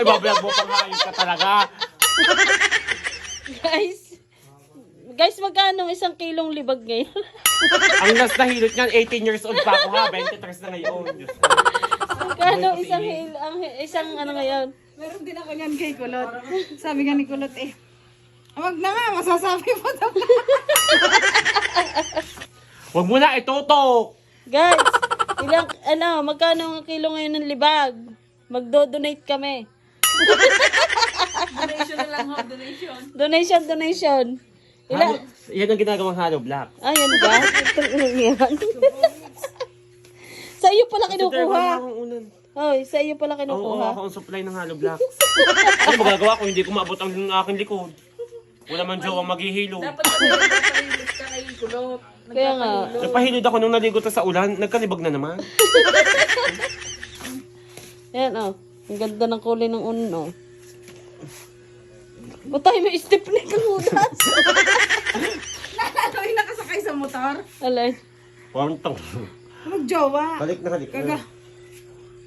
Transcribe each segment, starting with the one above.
ibablog mo pang hayop ka talaga. Guys, magkano isang kilong libag ngayon? Ang last na hilot niyan, 18 years old pa ako ha. 23 na ngayon. Diyos ko. Magkano isang ano ngayon? Meron din ako niyan kay Kulot. Sabi nga ni Kulot wag na nga, masasabi mo daw. Huwag mo na itutok. Guys, magkano ang kilo ngayon ng libag? Magdo-donate kami. Donation na lang ho, donation. Donation. Yan ang ginagawang hollow block. Ayan ba? Yan. Sa iyo pala kinukuha. Hoy, sa iyo pala Oo, kinukuha. ako ang supply ng hollow block. Ano magagawa ko? Hindi ko maabot ang aking likod. Wala man jowang maghihilo. Dapat kasi nagpapahilis ka kay Kulot. Kaya nga. Napahilod ako nung naligo ta sa ulan. Nagkalibag na naman. Ayan ang ganda ng kulay ng uno. Ba't tayo may stepney kang unas? Nalalo yung nakasakay sa motor. Alay. Pantong. Magjowa. Balik na.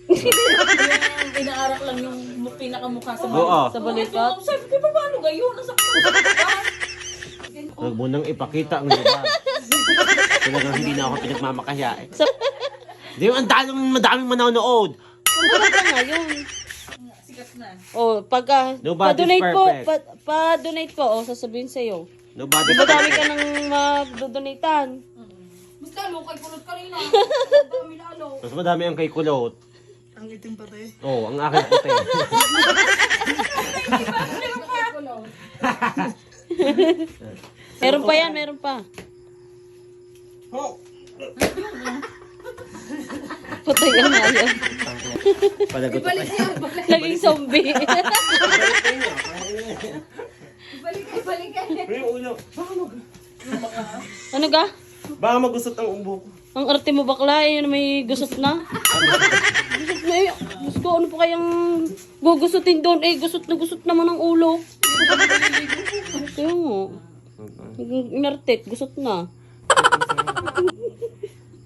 Yung pinaarak lang yung pinakamukha sa Oo. Sa balikat. Sabi ko, paano gayon? Nasa Huwag mo nang ipakita ang libag. Talagang hindi na ako pinagmamakahiya. Hindi mo, ang madaming manonood. Maganda nga yun. sikat na. Oh, pagka Nobody's pa-donate po, perfect. pa-donate po, sasabihin sa iyo. Nobody's Madami ka perfect. nang magdodonatan. Basta lalo kay Kulot ka rin Dami lalo. Mas madami ang kay Kulot. Ang itim pati. Oo, ang aking puti. Meron pa yan, meron pa. Patay ang ngayon. Palagot ako. Naging zombie. Ibalik ka. Yung ulo. Ano ka? Baka magusot ang umbo ko. Ang arte mo bakla, yun may gusot na. Gusot na eh. Gusto ko, ano pa kayang gugusutin doon? Gusot naman ang ulo. Kaya mo. Inartet, gusot na.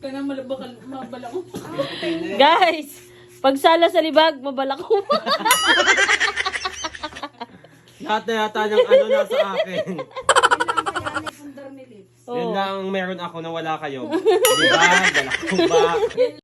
Kaya mabala ko. Guys, pagsala sa libag, mabalak ko. Lahat na yata ng ano nasa akin. Pundar ni Lips. Yan lang ang meron ako na wala kayo. Diba? Dalak ko ba?